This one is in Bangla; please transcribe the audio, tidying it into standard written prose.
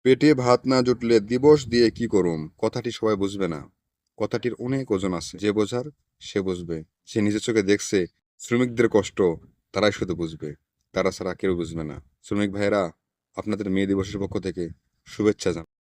পেটে ভাত না জুটলে দিবস দিয়ে কি করুম কথাটি সবাই বুঝবে না। কথাটির অনেক ওজন আছে, যে বোঝার সে বুঝবে। যে নিজের চোখে দেখছে শ্রমিকদের কষ্ট, তারাই শুধু বুঝবে, তারা ছাড়া কেউ বুঝবে না। শ্রমিক ভাইয়েরা, আপনাদের মে দিবসের পক্ষ থেকে শুভেচ্ছা জানাই।